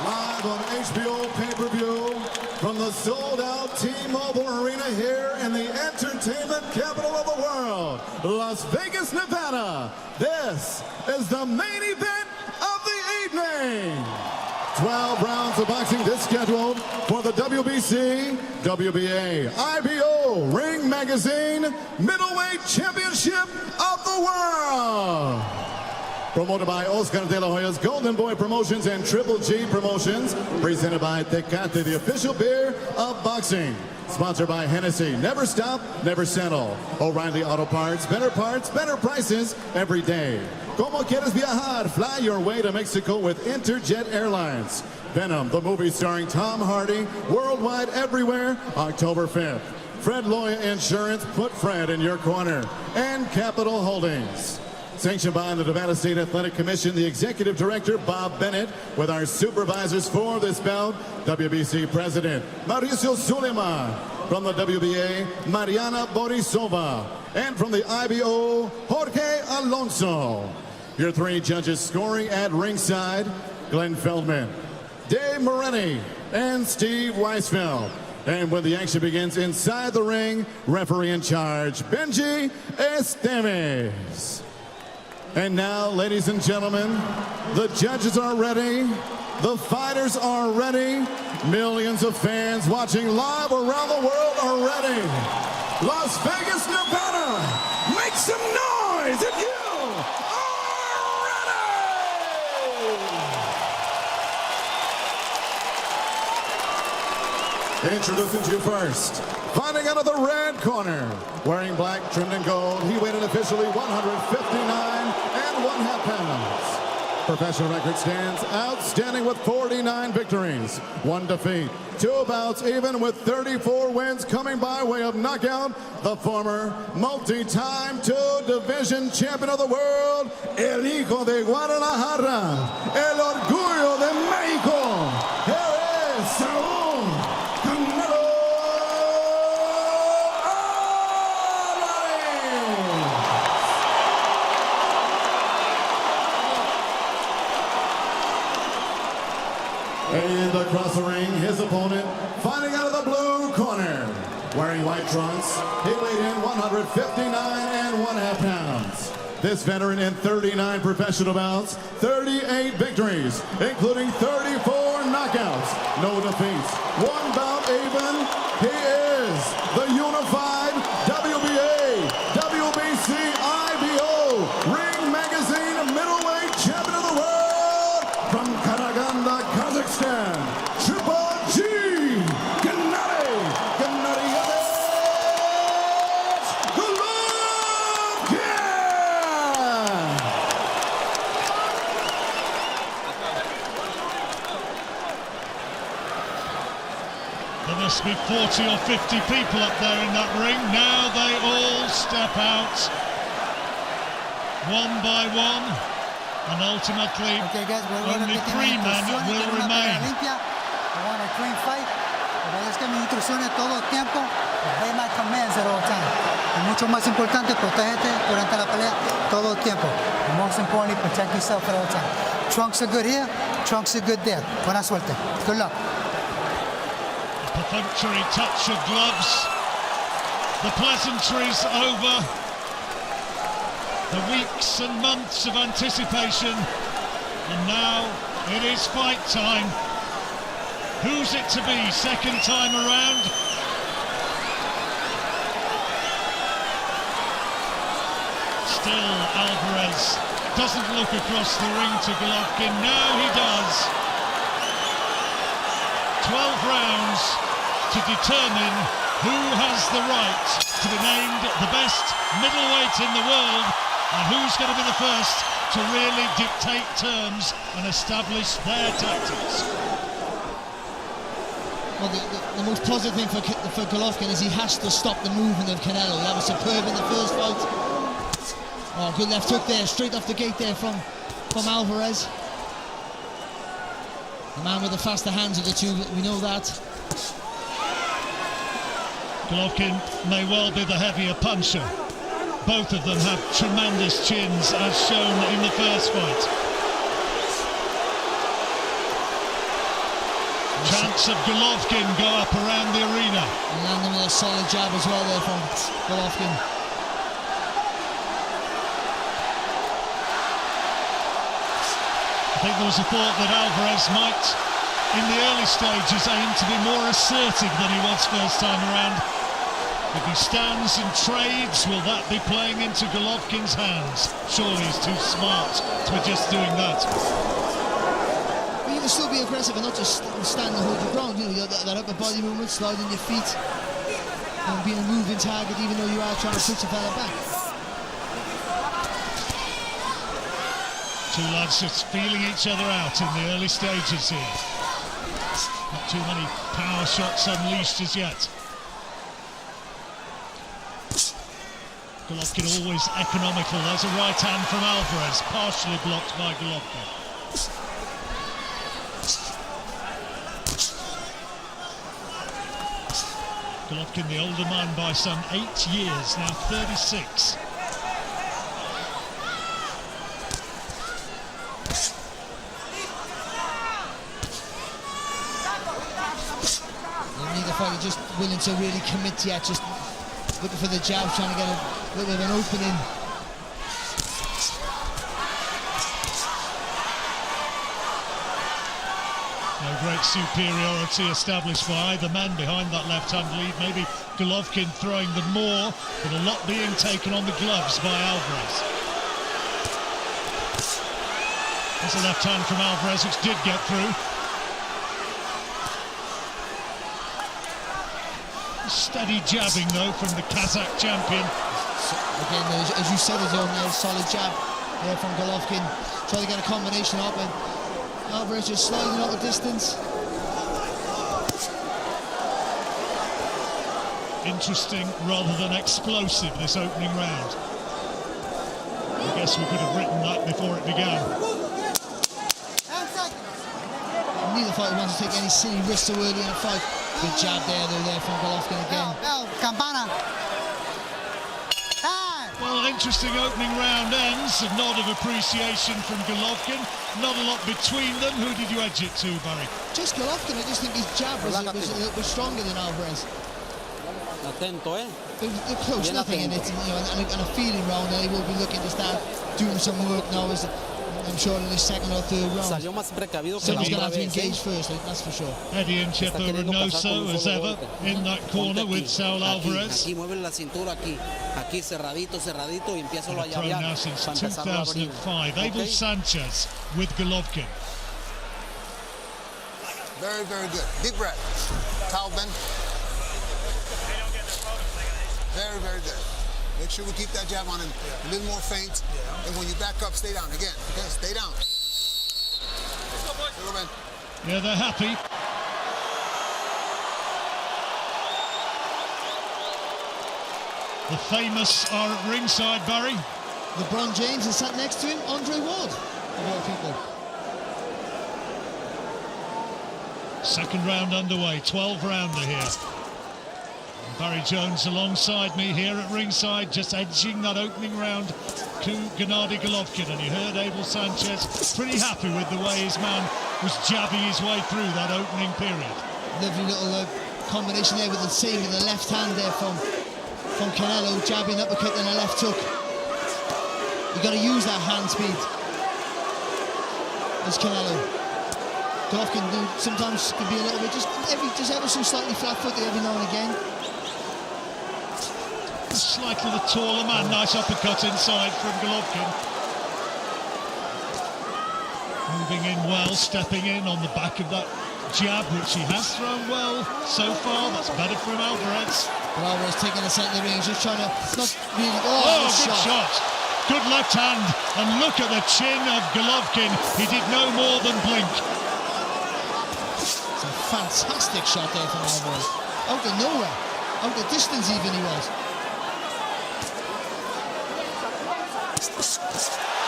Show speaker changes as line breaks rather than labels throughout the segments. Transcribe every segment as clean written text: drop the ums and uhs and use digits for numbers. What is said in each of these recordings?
Live on HBO pay-per-view from the sold-out T-Mobile Arena here in the entertainment capital of the world, Las Vegas, Nevada. This is the main event of the evening. 12 rounds of boxing this scheduled for the WBC, WBA, IBO, Ring Magazine, Middleweight Championship of the World. Promoted by Oscar de la Hoya's Golden Boy Promotions and Triple G Promotions. Presented by Tecate, the official beer of boxing. Sponsored by Hennessy. Never stop, never settle. O'Reilly Auto Parts, better prices every day. Como quieres viajar? Fly your way to Mexico with Interjet Airlines. Venom, the movie starring Tom Hardy, worldwide everywhere, October 5th. Fred Loya Insurance, put Fred in your corner. And Capital Holdings. Sanctioned by the Nevada State Athletic Commission, the Executive Director, Bob Bennett, with our supervisors for this bout, WBC President Mauricio Suleiman, from the WBA, Mariana Borisova, and from the IBO, Jorge Alonso. Your three judges scoring at ringside, Glenn Feldman, Dave Moretti, and Steve Weisfeld. And when the action begins inside the ring, referee in charge, Benji Esteves. And now, ladies and gentlemen, the judges are ready, the fighters are ready, millions of fans watching live around the world are ready. Las Vegas, Nevada, make some noise if you are ready! Introducing to you first, fighting out of the red corner, wearing black trimmed in gold, he weighed in officially 159.5 pounds. Professional record stands outstanding with 49 victories, 1 defeat, 2 bouts even with 34 wins coming by way of knockout. The former multi-time 2-division champion of the world, El Hijo de Guadalajara, El Orgullo de México. Here is Saúl Canelo And across the ring, his opponent, fighting out of the blue corner, wearing white trunks, he weighed in 159.5 pounds. This veteran in 39 professional bouts, 38 victories, including 34 knockouts, no defeats, 1 bout even. He is the unified WBA, WBC, IBO, Ring Magazine middleweight champion of the world from Karaganda, Kazakhstan, Triple G, Gennady Golovkin!
There must be 40 or 50 people up there in that ring. Now they all step out, one by one, and ultimately only 3 men will remain.
I want a clean fight. Obedezca mis instrucciones todo el tiempo. Obey my commands at all times. Y mucho más importante, protégete durante la pelea todo el tiempo. And most importantly, protect yourself at all times. Trunks are good here, trunks are good there. Buena suerte. Good luck.
Perfunctory touch of gloves. The pleasantries over. The weeks and months of anticipation. And now it is fight time. Who's it to be second time around? Still Alvarez doesn't look across the ring to Golovkin. Now he does. 12 rounds to determine who has the right to be named the best middleweight in the world and who's going to be the first to really dictate terms and establish their tactics.
Well, the most positive thing for Golovkin is he has to stop the movement of Canelo. That was superb in the first fight. Oh, good left hook there, straight off the gate there from Alvarez. The man with the faster hands of the two, we know that.
Golovkin may well be the heavier puncher. Both of them have tremendous chins, as shown in the first fight. Chants of Golovkin go up around the arena.
And landing with a solid jab as well there from Golovkin.
I think there was a thought that Alvarez might, in the early stages, aim to be more assertive than he was first time around. If he stands and trades, will that be playing into Golovkin's hands? Surely he's too smart to be just doing that.
But you can still be aggressive and not just stand and hold your ground. You know, that upper body movement, sliding your feet, and being a moving target even though you are trying to push the fella back.
Two lads just feeling each other out in the early stages here. Not too many power shots unleashed as yet. Golovkin always economical. There's a right hand from Alvarez, partially blocked by Golovkin. Golovkin, the older man by some 8 years, now 36.
Neither fighter just willing to really commit yet, just looking for the jab, trying to get a little bit of an opening.
No great superiority established by either man behind that left-hand lead. Maybe Golovkin throwing the more, but a lot being taken on the gloves by Alvarez. There's a left hand from Alvarez, which did get through. Steady jabbing, though, from the Kazakh champion.
So, again, as you said, his own solid jab there from Golovkin. Trying to get a combination up, and Alvarez just sliding out the distance.
Interesting rather than explosive, this opening round. I guess we could have written that before it began.
Neither fighter wants to take any silly risks so early in the fight. Good jab there from Golovkin again.
Campana.
Well, an interesting opening round ends. A nod of appreciation from Golovkin. Not a lot between them. Who did you edge it to, Barry?
Just Golovkin. I just think his jab was a little bit stronger than Alvarez. They're close, nothing in it, you know, and a feeling round. They will be looking to start doing some work now. As I'm sure in the second or third round, someone's going to have to engage first, that's for sure.
Eddie and Chepo Reynoso, as ever, in that corner with Saul Alvarez. Pro now since 2005. Abel Sanchez with Golovkin.
Very, very good. Deep breath. Towel bend. Very, very good. Make sure we keep that jab on him. A little more faint. And when you back up, stay down again. Okay, stay down.
Yeah, they're happy. The famous are at ringside, Barry.
LeBron James is sat next to him, Andre Ward, of all people.
Second round underway, 12-rounder here. Barry Jones alongside me here at ringside, just edging that opening round to Gennady Golovkin. And you heard Abel Sanchez pretty happy with the way his man was jabbing his way through that opening period.
Lovely little combination there with the same with the left hand there from Canelo, jabbing, uppercut and a left hook. You've got to use that hand speed. As Canelo. Golovkin sometimes can be a little bit, just ever so slightly flat-footed every now and again.
Slightly the taller man, nice uppercut inside from Golovkin. Moving in well, stepping in on the back of that jab, which he has thrown well so far. That's better from Alvarez.
But Alvarez taking the centre of the ring, just trying to, not really,
good shot. Good left hand, and look at the chin of Golovkin. He did no more than blink.
It's a fantastic shot there from Alvarez. Out of nowhere, out of distance even he was.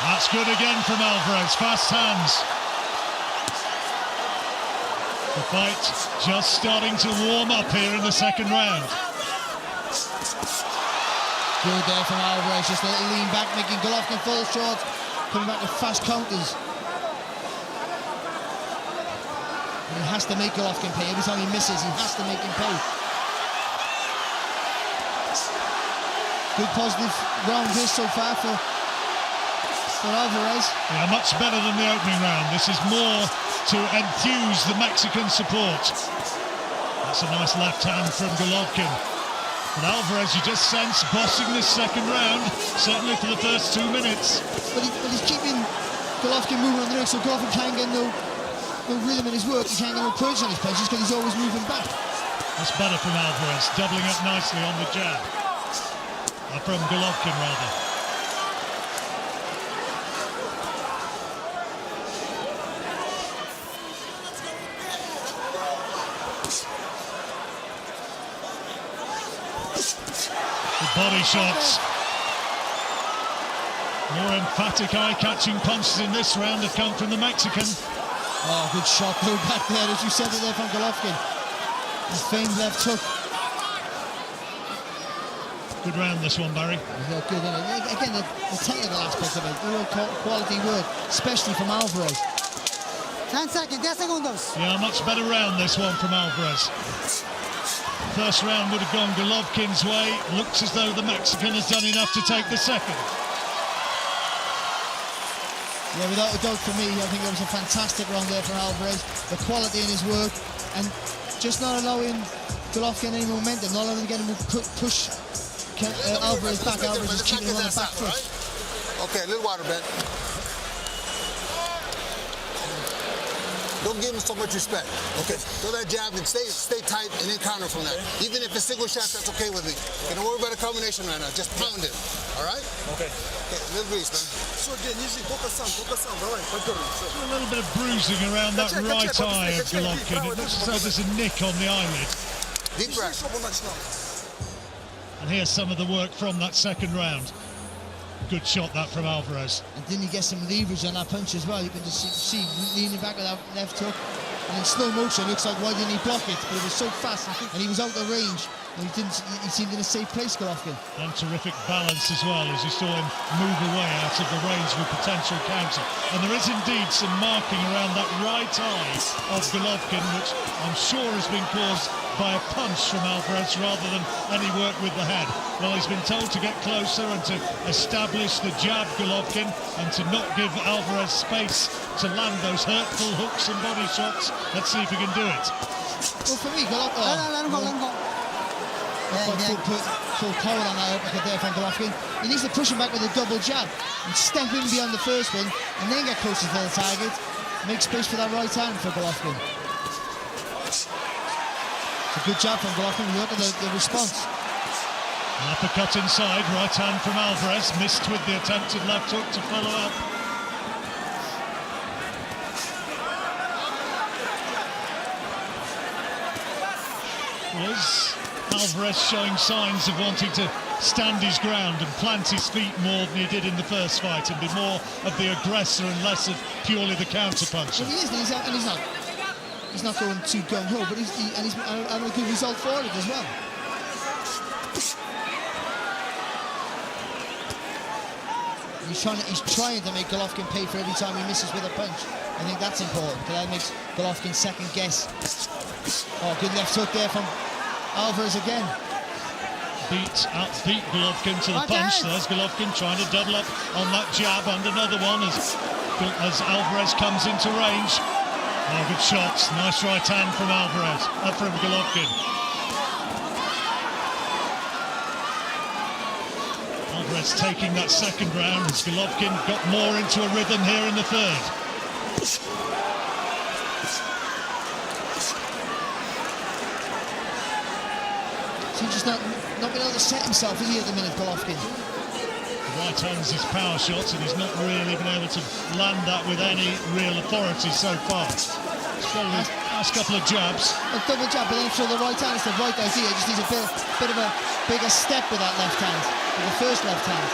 That's good again from Alvarez, fast hands. The fight just starting to warm up here in the second round.
Good there from Alvarez, just a little lean back, making Golovkin fall short, coming back with fast counters. He has to make Golovkin pay. Every time he misses, he has to make him pay. Good positive round this so far for Alvarez.
Yeah, much better than the opening round. This is more to enthuse the Mexican support. That's a nice left hand from Golovkin. But Alvarez, you just sense, bossing this second round, certainly for the first 2 minutes.
But he's keeping Golovkin moving on the ring, so Golovkin can't get no rhythm in his work. He can't get no punch on his punches because he's always moving back.
That's better from Alvarez, doubling up nicely on the jab. From Golovkin, rather. The body shots. More emphatic, eye-catching punches in this round have come from the Mexican.
Oh, good shot though back there, as you said it there from Golovkin. The famed left hook.
Good round this one, Barry.
Yeah, good. Again, the technical aspect of it, real quality work, especially from Alvarez.
10 seconds, 10 segundos.
Yeah, much better round this one from Alvarez. First round would have gone Golovkin's way. Looks as though the Mexican has done enough to take the second.
Yeah, without a doubt for me, I think it was a fantastic round there from Alvarez. The quality in his work and just not allowing Golovkin any momentum, not allowing him to get him to push Alvarez back. Alvarez is keeping him on the back foot.
Okay, a little water, Ben. Don't give him so much respect. Okay, throw that jab and stay tight and then counter from that. Even if it's single shots, that's okay with me. Okay, don't worry about a combination right now. Just pound it. All right? Okay. Okay, a little grease, man.
A little bit of bruising around that right eye of Golovkin. It looks as though there's a nick on the eyelid.
Deep breath.
And here's some of the work from that second round. Good shot that from Alvarez.
And didn't he get some leverage on that punch as well? You can just see leaning back with that left hook. And in slow motion, it looks like why didn't he block it? But it was so fast and he was out of range. And he seemed in a safe place, Golovkin.
And terrific balance as well, as you saw him move away out of the range of a potential counter. And there is indeed some marking around that right eye of Golovkin, which I'm sure has been caused by a punch from Alvarez rather than any work with the head. Well, he's been told to get closer and to establish the jab, Golovkin, and to not give Alvarez space to land those hurtful hooks and body shots. Let's see if he can do it.
Well, for me, Golovkin... Full power on that uppercut there from Golovkin. He needs to push him back with a double jab and step in beyond the first one and then get closer to the target. Make space for that right hand for Golovkin. It's a good jab from Golovkin. Look at the response.
An uppercut inside, right hand from Alvarez, missed with the attempted left hook to follow up. Was Alvarez showing signs of wanting to stand his ground and plant his feet more than he did in the first fight and be more of the aggressor and less of purely the counter-puncher?
Well, he is, and he's not going too gung-ho, but he's having a good result for it as well. He's trying to make Golovkin pay for every time he misses with a punch. I think that's important, because that makes Golovkin second guess. Oh, good left hook there from Alvarez again.
Beat Golovkin to the punch. There's Golovkin trying to double up on that jab, and another one as Alvarez comes into range. Oh, good shots. Nice right hand from Alvarez, from Golovkin. Alvarez taking that second round as Golovkin got more into a rhythm here in the third.
He's just not been able to set himself, is he, at the minute, Golovkin?
The right hand's his power shots, and he's not really been able to land that with any real authority so far. Last couple of jabs.
A double jab, but then throw the right hand. It's the right idea. It just needs a bit of a bigger step with that left hand, with the first left hand.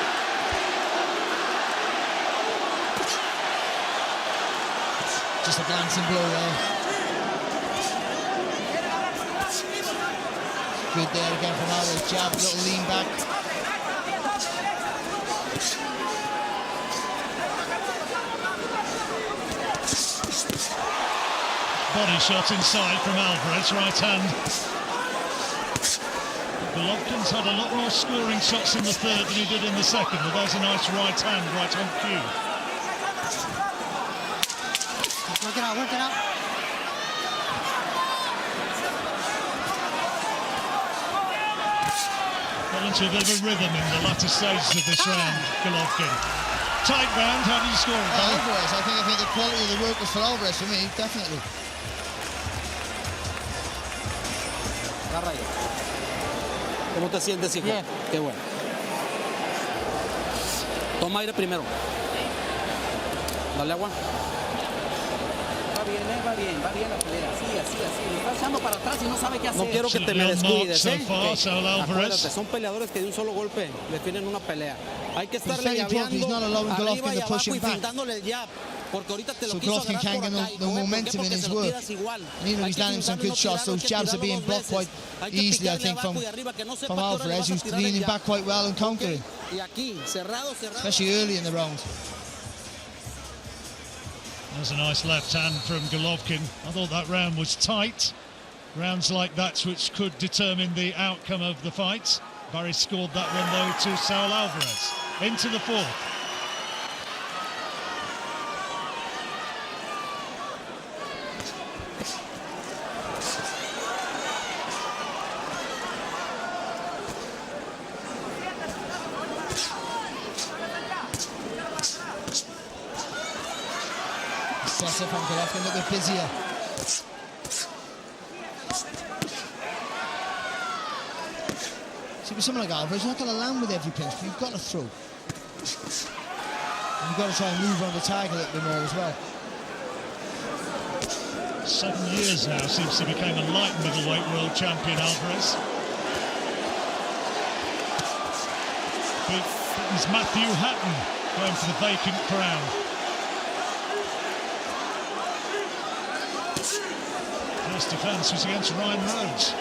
Just a glancing blow there. Good there again from Alvarez. Jab, little lean back.
Body shot inside from Alvarez, right hand. Golovkin's had a lot more scoring shots in the third than he did in the second, but there's a nice right hand, right on cue.
Work it out, work it out.
Got into a bit of a rhythm in the latter stages of this round, Golovkin. Tight round, how did you score it?
Alvarez, I think the quality of the work was for Alvarez for me, definitely.
Agarra ahí. ¿Cómo te sientes, hijo?
Bien.
Qué bueno. Toma aire primero. Dale agua. Va bien la pelea. Así. Le está echando para atrás y no sabe qué hacer. No quiero que te me descuides,
so far, Saul Alvarez.
Acuérdate, son peleadores que de un solo golpe definen una pelea. Hay que estarle
very broad, he's not allowing
llaveando
Golovkin
arriba y
to push
abajo y
him back.
fintándole el jab. Porque ahorita te lo
So
quiso
Golovkin
agarrar
can't
por
get
acá.
no momentum in his work. And even he's landing some good shots, those jabs are being blocked quite easily, I think, from Alvarez, who's leaning back quite well and countering, especially early in the round.
There's a nice left hand from Golovkin. I thought that round was tight. Rounds like that which could determine the outcome of the fight. Barry scored that one though to Saul Alvarez. Into the fourth.
Impressive from Golovkin, a little bit busier. See, with someone like Alvarez, you're not going to land with every punch, but you've got to throw. And you've got to try and move around the target a little bit more as well.
7 years now since he became a light middleweight world champion, Alvarez. Britain's Matthew Hatton going for the vacant crown. First defence was against Ryan Rhodes.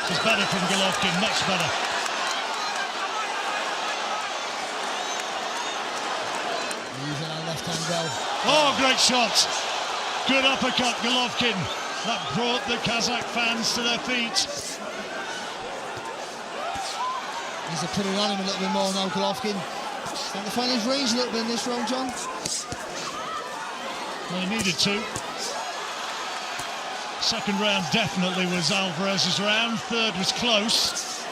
This is better from Golovkin, much better.
Using our left hand well.
Oh, great shot. Good uppercut, Golovkin. That brought the Kazakh fans to their feet.
Needs to put it on him a little bit more now, Golovkin. Starting to find his range a little bit in this round, John.
Well, he needed to. Second round definitely was Alvarez's round. Third was close.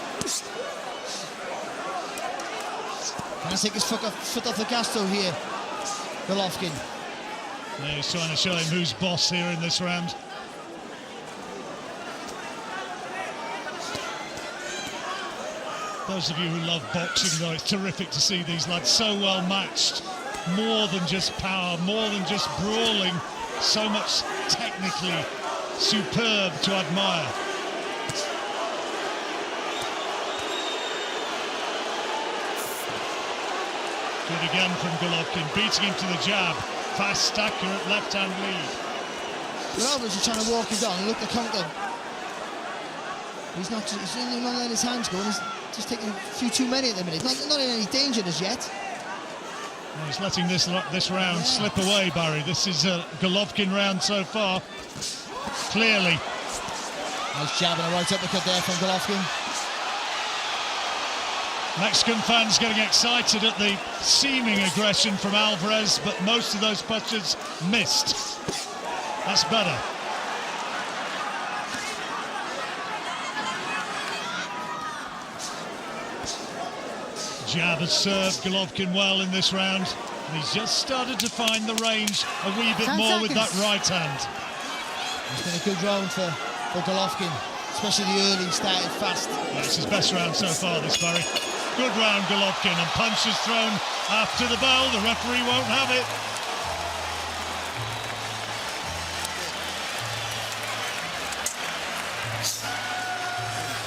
Can't take his foot off the gas though here, Golovkin.
Yeah, he's trying to show him who's boss here in this round. Those of you who love boxing, though, it's terrific to see these lads so well matched. More than just power, more than just brawling. So much technically superb to admire. Good again from Golovkin, beating him to the jab. Fast, accurate left-hand lead.
Well, Alvarez is trying to walk him down and look the counter. He's not letting his hands go, and he's just taking a few too many at the minute. Not in any danger as yet.
Well, he's letting this round slip away, Barry. This is a Golovkin round so far. Clearly.
Nice jab and a right uppercut there from Golovkin.
Mexican fans getting excited at the seeming aggression from Alvarez, but most of those punches missed. That's better. Jab has served Golovkin well in this round. And he's just started to find the range a wee bit more with that right hand.
It's been a good round for Golovkin, especially the early, started fast.
Yeah, it's his best round so far, this, Barry. Good round, Golovkin, and punches thrown after the bell. The referee won't have it.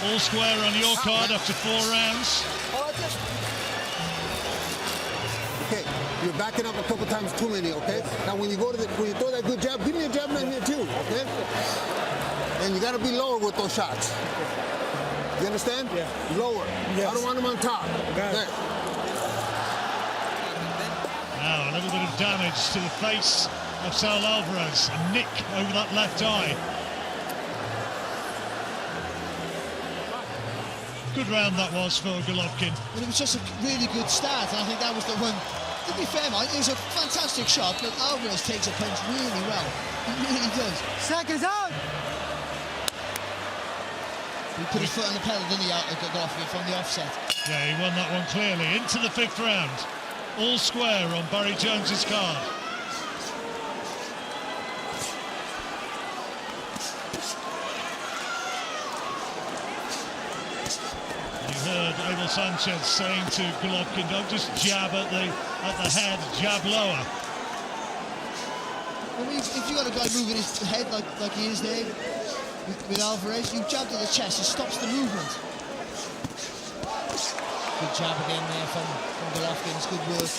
All square on your card after 4 rounds.
Okay, you're backing up a couple times too many, okay? Now when you throw that good jab, give me a jab in here too, okay? And you gotta be lower with those shots. You understand? Yeah. Lower. Yes. I don't want them on top. Okay.
Now a little bit of damage to the face of Canelo Alvarez. A nick over that left eye. Good round that was for Golovkin.
But it was just a really good start, and I think that was the one. To be fair, Mike, it was a fantastic shot, but Alvarez takes a punch really well. He really does.
Seconds out!
He put his foot on the pedal, didn't he, Golovkin, from the offset?
Yeah, he won that one clearly. Into the 5th round. All square on Barry Jones's card. You heard Abel Sanchez saying to Golovkin, don't just jab at the head, jab lower.
I mean, if you got a guy moving his head like he is there with Alvarez, you jab to the chest, it stops the movement. Good jab again there from Golovkin. It's good work.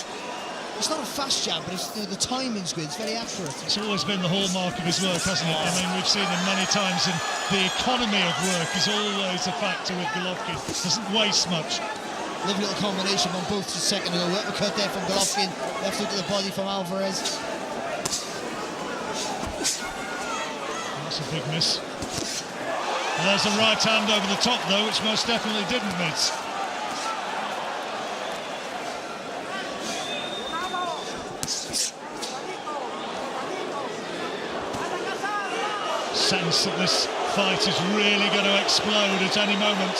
It's not a fast jab, but it's, the timing's good. It's very accurate.
It's always been the hallmark of his work, hasn't it? I mean, we've seen him many times, and the economy of work is always a factor with Golovkin. Doesn't waste much.
Lovely little combination on both a second ago. Uppercut there from Golovkin. Left hook to the body from Alvarez.
That's a big miss. And there's a right hand over the top, though, which most definitely didn't miss. Sense that this fight is really going to explode at any moment.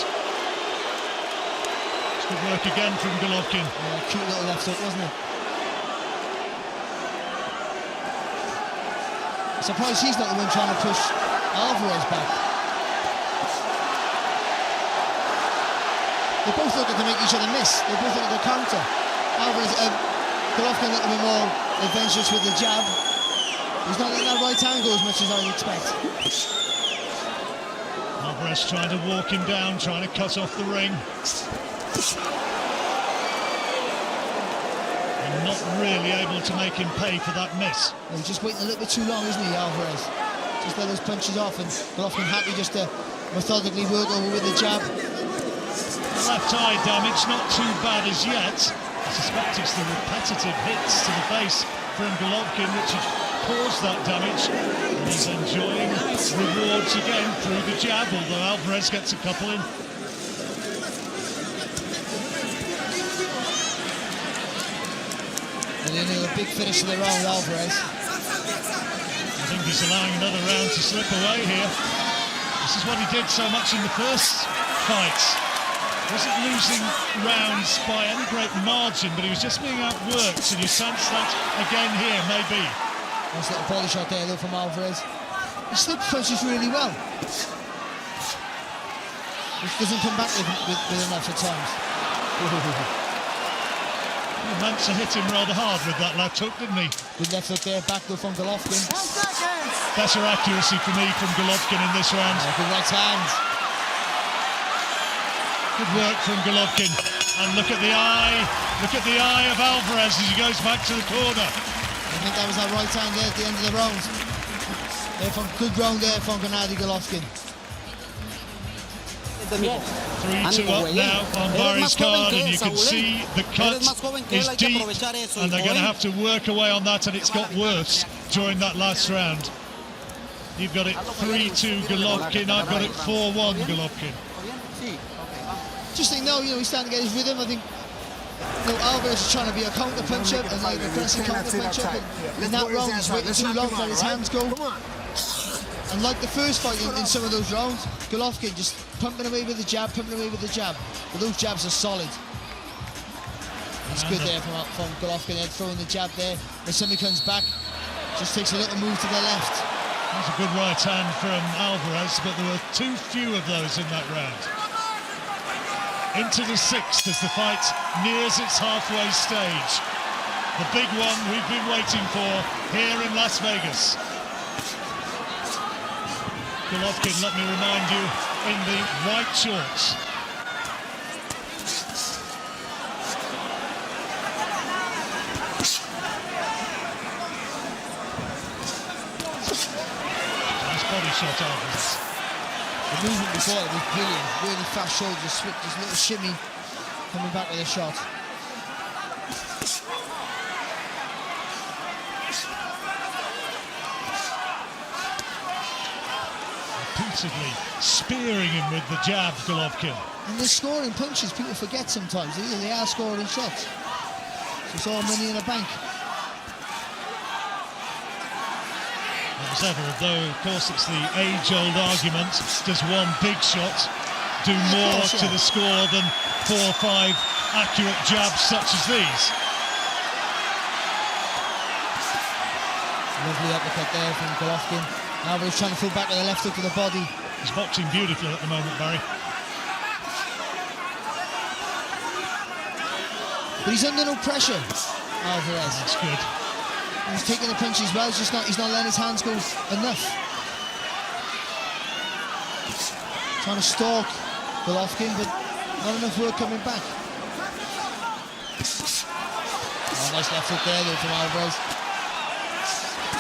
It's good work again from Golovkin.
Yeah, cute little left hook, wasn't it? I'm surprised he's not the one trying to push Alvarez back. They both looking to make each other miss. They both looking to counter. Golovkin a little bit more adventurous with the jab. He's not letting that right hand go as much as I'd expect.
Alvarez trying to walk him down, trying to cut off the ring. And not really able to make him pay for that miss.
Well, he's just waiting a little bit too long, isn't he, Alvarez? Just let those punches off, and Golovkin happy just to methodically work over with the jab.
Left eye damage, not too bad as yet. I suspect it's the repetitive hits to the face from Golovkin which has caused that damage. And he's enjoying rewards again through the jab, although Alvarez gets a couple in.
And then a big finish to the round, Alvarez.
I think he's allowing another round to slip away here. This is what he did so much in the first fight. Wasn't losing rounds by any great margin, but he was just being outworked, and you sense that again here, maybe.
Nice little body shot there, though, from Alvarez. He slips punches really well. He doesn't come back with enough at times.
He meant to hit him rather hard with that left hook, didn't he?
Good left hook there, back though from Golovkin.
Better accuracy for me from Golovkin in this round.
Good right hand.
Good work from Golovkin. And look at the eye of Alvarez as he goes back to the corner.
I think that was that right hand there at the end of the round. Good round there from Gennady Golovkin.
3-2 up now on Barry's card, and you can see the cut is deep, and they're going to have to work away on that, and it's got worse during that last round. You've got it 3-2 Golovkin, I've got it 4-1 Golovkin.
Just think, he's starting to get his rhythm. I think Alvarez is trying to be a counter puncher and like an aggressive counter puncher, but in that round he's waiting too long to let his hands go. And like the first fight in some of those rounds, Golovkin just pumping away with the jab, But those jabs are solid. It's good there from Golovkin, throwing the jab there. When somebody comes back, just takes a little move to the left.
That's a good right hand from Alvarez, but there were too few of those in that round. Into the 6th as the fight nears its halfway stage. The big one we've been waiting for here in Las Vegas. Golovkin, let me remind you, in the white shorts. Nice body shot, Alvarez.
The movement before it was brilliant, really fast shoulders, just little shimmy, coming back with a shot.
repeatedly spearing him with the jab, Golovkin.
And they're scoring punches, people forget sometimes. They are scoring shots. So it's all money in the bank.
As ever, though, of course, it's the age-old argument, does one big shot do more to the score than 4 or 5 accurate jabs such as these?
Lovely uppercut there from Golovkin. Alvarez trying to pull back with a left hook to the body.
He's boxing beautifully at the moment, Barry.
But he's under no pressure, Alvarez.
That's good.
He's taking the punches well, he's not letting his hands go enough. Trying to stalk Golovkin, but not enough work coming back. Oh, nice left hook there though from Alvarez.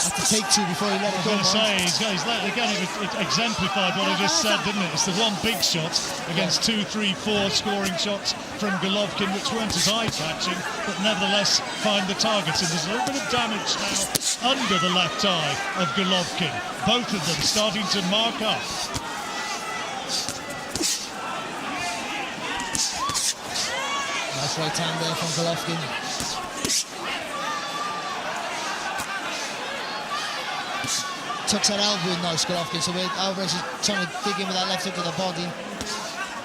Had to take 2 before he let it go.
I was going to say, again, it exemplified what I just said, didn't it? It's the one big shot against 2, 3, 4 scoring shots from Golovkin, which weren't as eye-catching, but nevertheless find the targets. And there's a little bit of damage now under the left eye of Golovkin. Both of them starting to mark up.
Nice right hand there from Golovkin. Tucks that elbow in nice, Golovkin, so Alvarez is trying to dig in with that left hook to the body.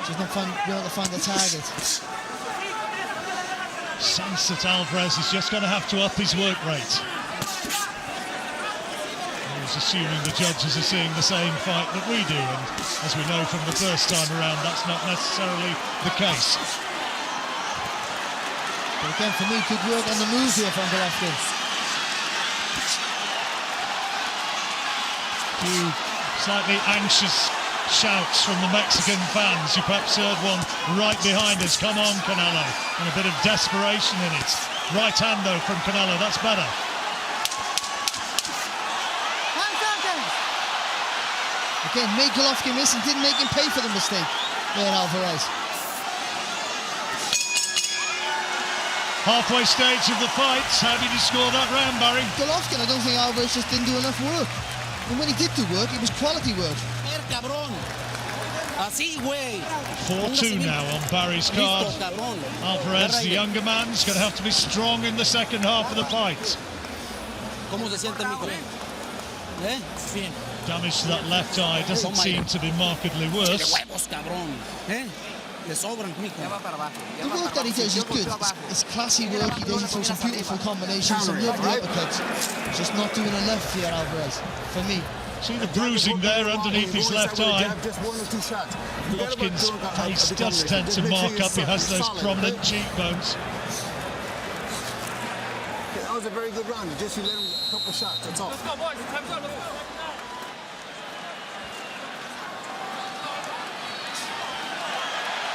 Just not being able to find the target.
Sense that Alvarez is just going to have to up his work rate. I was assuming the judges are seeing the same fight that we do, and as we know from the first time around, that's not necessarily the case.
But again, for me, good work on the move here from Golovkin.
Few slightly anxious shouts from the Mexican fans. You perhaps heard one right behind us. Come on, Canelo. And a bit of desperation in it. Right hand, though, from Canelo. That's better.
Again, made Golovkin miss and didn't make him pay for the mistake there, Alvarez.
Halfway stage of the fight. How did you score that round, Barry?
Golovkin, I don't think Alvarez just didn't do enough work. And when he did do work, it was quality work.
4-2 now on Barry's card. Alvarez, the younger man, is going to have to be strong in the second half of the fight. Damage to that left eye doesn't seem to be markedly worse.
The work that he does is good. It's classy work. He does some beautiful combinations, some lovely uppercuts. Just not doing enough here, Alvarez, for me.
See the bruising there underneath his left eye. Golovkin's face does tend to mark up. He has those prominent cheekbones.
That was a very good round. Just you let him a couple shots, that's all. Let's go, boys. Time's up.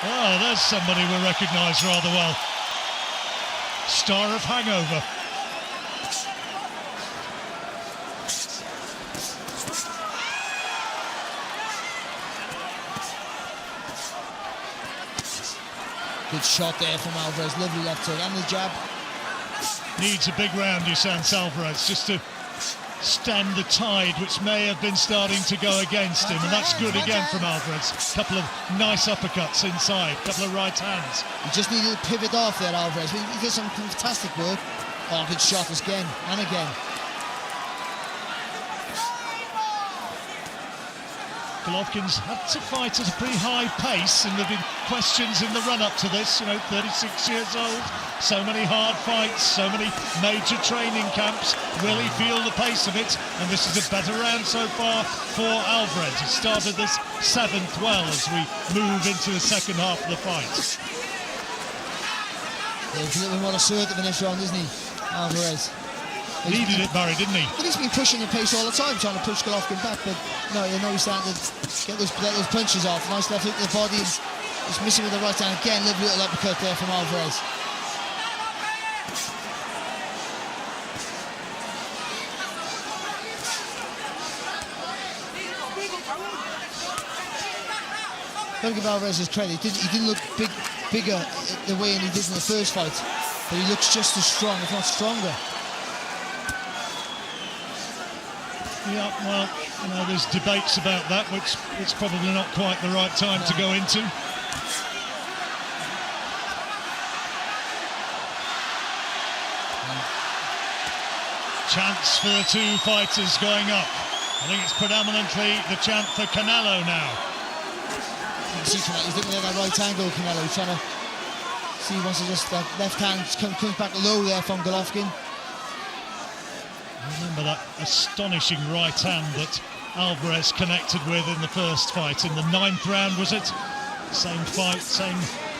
Oh, there's somebody we recognise rather well. Star of Hangover.
Good shot there from Alvarez, lovely left hook and the jab.
Needs a big round, you sense, Alvarez, just to stem the tide which may have been starting to go against him, and that's good again from Alvarez. A couple of nice uppercuts inside, a couple of right hands.
He just needed to pivot off there, Alvarez. He did some fantastic work. Oh, good shot again and again.
Golovkin's had to fight at a pretty high pace, and there have been questions in the run-up to this. 36 years old, so many hard fights, so many major training camps. Will he feel the pace of it? And this is a better round so far for Alvarez. He started this 7th well as we move into the second half of the fight.
Yeah, he's a little bit more assertive in this round, isn't he, Alvarez?
Needed it, Barry, didn't he?
But he's been pushing the pace all the time, trying to push Golovkin back, but no, he's starting to get those punches off. Nice left hook to the body, just missing with the right hand. Again, lovely little uppercut there from Alvarez. Don't give Alvarez his credit. He didn't look bigger the way he did in the first fight, but he looks just as strong, if not stronger.
Yeah, well, you know, there's debates about that, which it's probably not quite the right time to go into. Chants for the two fighters going up. I think it's predominantly the chant for Canelo now.
He's looking at that right angle, Canelo. He's trying to see, wants to just that left hand comes back low there from Golovkin.
Remember that astonishing right hand that Alvarez connected with in the first fight in the 9th round, was it? Same fight, same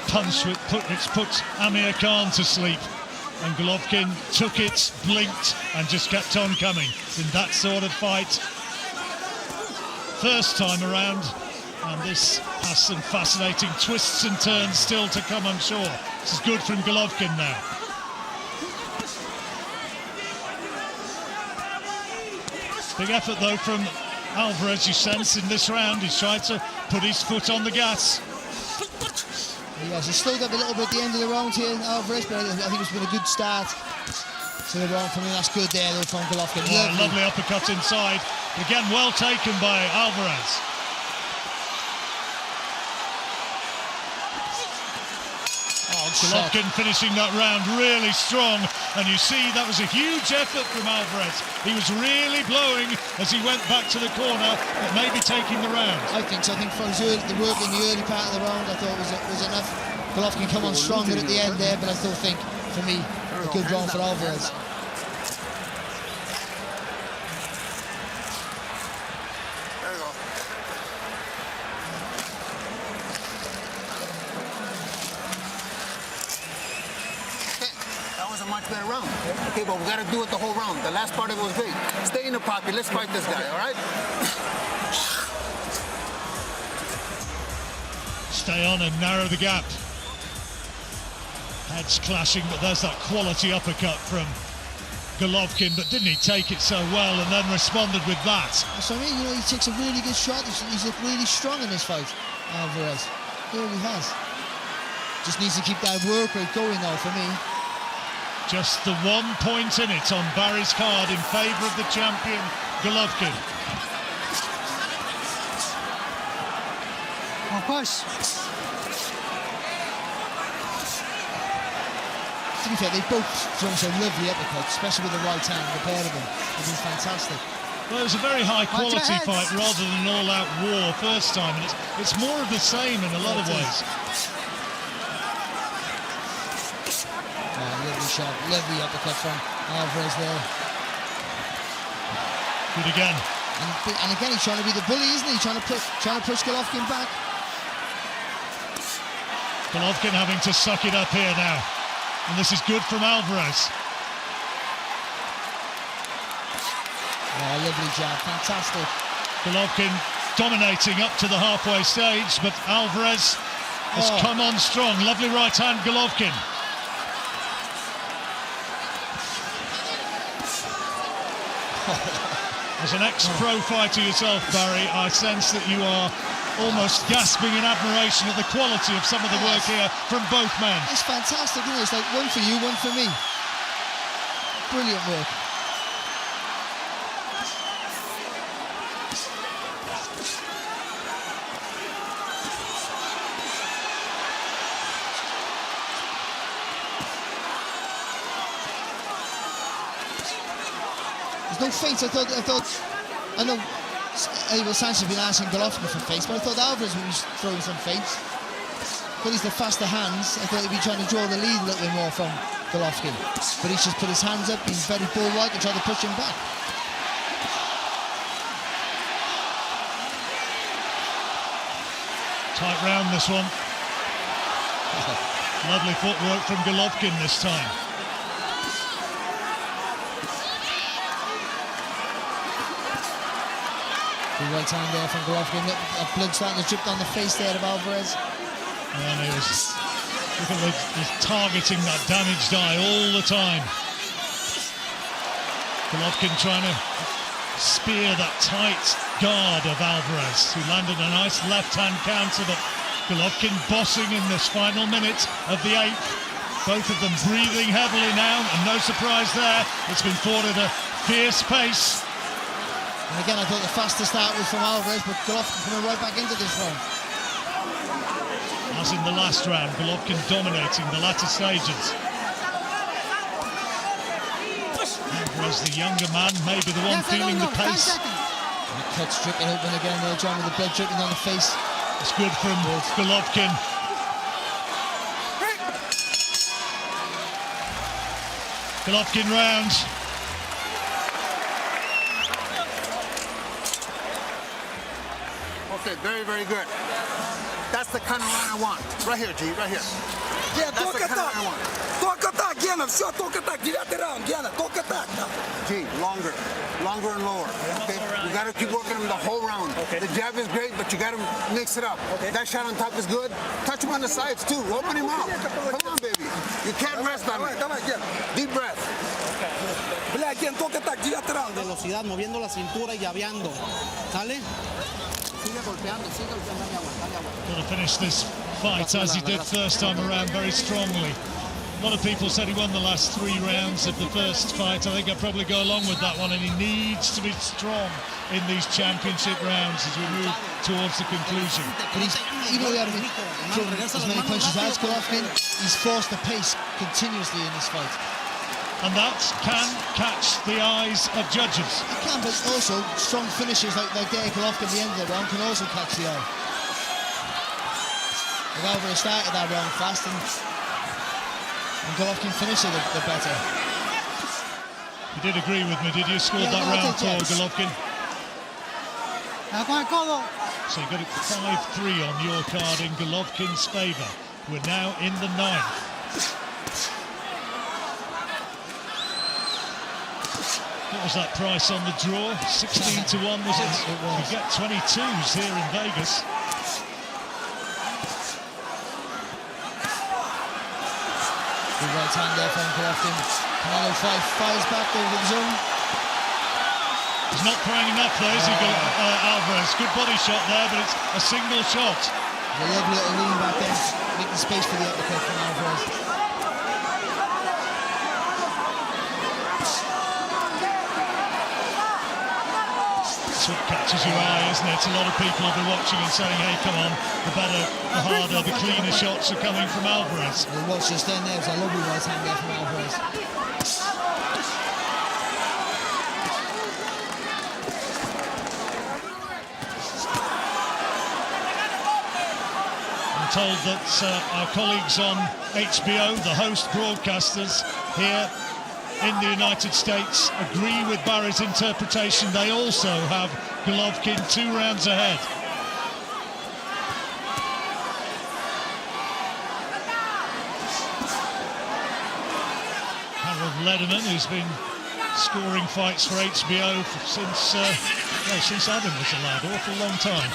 punch which put Amir Khan to sleep. And Golovkin took it, blinked, and just kept on coming in that sort of fight. First time around, and this has some fascinating twists and turns still to come, I'm sure. This is good from Golovkin now. Big effort, though, from Alvarez, you sense, in this round. He's tried to put his foot on the gas.
Yes, he slowed up a little bit at the end of the round here, Alvarez, but I think it's been a good start to the round for me. That's good there, though, from Golovkin.
Oh, lovely uppercut inside. Again, well taken by Alvarez. Golovkin finishing that round really strong, and you see that was a huge effort from Alvarez. He was really blowing as he went back to the corner, but maybe taking the round.
I think so. I think for the work in the early part of the round, I thought was enough. Golovkin come on stronger at the end there, but I still think, for me, a good round for Alvarez.
Much better round. Okay, but we got to do it the whole round. The last part of it was great. Stay in the pocket. Let's fight this guy, all right?
Stay on and narrow the gap. Heads clashing, but there's that quality uppercut from Golovkin, but didn't he take it so well and then responded with that?
So I mean, you know, he takes a really good shot. He's looked really strong in this fight, Alvarez. He really has. Just needs to keep that work rate going now for me.
Just the 1 point in it on Barry's card in favour of the champion, Golovkin.
Of course.
To be fair, they both thrown some lovely uppercuts, especially with the right hand, the pair of them. They've been fantastic.
Well, it was a very high quality fight rather than an all-out war first time, and it's more of the same in a lot of ways.
Lovely shot, lovely uppercut from Alvarez there.
Good again.
And again, he's trying to be the bully, isn't he? Trying to push Golovkin back.
Golovkin having to suck it up here now. And this is good from Alvarez.
Oh, lovely jab, fantastic.
Golovkin dominating up to the halfway stage, but Alvarez has come on strong. Lovely right hand, Golovkin. As an ex-pro fighter yourself, Barry, I sense that you are almost gasping in admiration at the quality of some of the work here from both men.
It's fantastic, isn't it? It's like one for you, one for me. Brilliant work. No feints. I know Abel Sanchez has been asking Golovkin for feints, but I thought Alvarez was throwing some feints. But he's the faster hands. I thought he'd be trying to draw the lead a little bit more from Golovkin. But he's just put his hands up, he's very bull-like and tried to push him back.
Tight round, this one. Lovely footwork from Golovkin this time.
The right hand there from Golovkin. Blood starting to drip down the face there of Alvarez.
And he was targeting that damaged eye all the time. Golovkin trying to spear that tight guard of Alvarez, who landed a nice left-hand counter, but Golovkin bossing in this final minute of the 8th. Both of them breathing heavily now, and no surprise there. It's been fought at a fierce pace.
And again, I thought the faster start was from Alvarez, but Golovkin coming right back into this round.
As in the last round, Golovkin dominating the latter stages. Alvarez, the younger man, maybe the one feeling the pace.
And it cuts Strickland open again there, John, with the blood dripping on the face.
It's good from Golovkin. Golovkin round.
Okay, very, very good. That's the kind of round I want. Right here, G, right here.
Yeah,
That's the kind of round I want.
только так, Гена, все, только так, 9-й раунд, Гена, только так.
G, longer and lower. Okay, you got to keep working him the whole round. The jab is great, but you got to mix it up. That shot on top is good. Touch him on the sides too. Open him up. Come on, baby. You can't rest on him.
Давай, Ген.
Deep breath.
Бля, Ген, только так, 9-й раунд.
Velocidad, moviendo la cintura y llaveando. ¿Sale? Sigue golpeando, dale agua, dale agua.
Got to finish this fight as he did first time around, very strongly. A lot of people said he won the last 3 rounds of the first fight. I think I'd probably go along with that one, and he needs to be strong in these championship rounds as we move towards the conclusion.
But he's, even though he hasn't thrown as many punches as Golovkin, he's forced the pace continuously in this fight.
And that can catch the eyes of judges.
It can, but also strong finishes like there Golovkin at the end of the round can also catch the eye. Like Alvarez started that round fast and Golovkin finished it the better.
You did agree with me, did you? Scored that round for Golovkin. So you got it 5-3 on your card in Golovkin's favour. We're now in the 9th. What was that price on the draw? 16-1, was it?
It was.
You get 22s here in Vegas.
Good right hand there from Golovkin. Canelo fires back over the zone.
He's not throwing enough though, is he, Alvarez? Good body shot there, but it's a single shot.
A lovely little lean back there, making space for the uppercut from Alvarez.
That's what catches your eye, isn't it? A lot of people will be watching and saying, hey, come on, the better, the harder, the cleaner shots are coming from Alvarez.
Well, watch just then, there was a lovely right hand there from Alvarez.
I'm told that our colleagues on HBO, the host broadcasters here in the United States, agree with Barry's interpretation. They also have Golovkin 2 rounds ahead. Harold Lederman, who's been scoring fights for HBO since Adam was a lad, awful long time.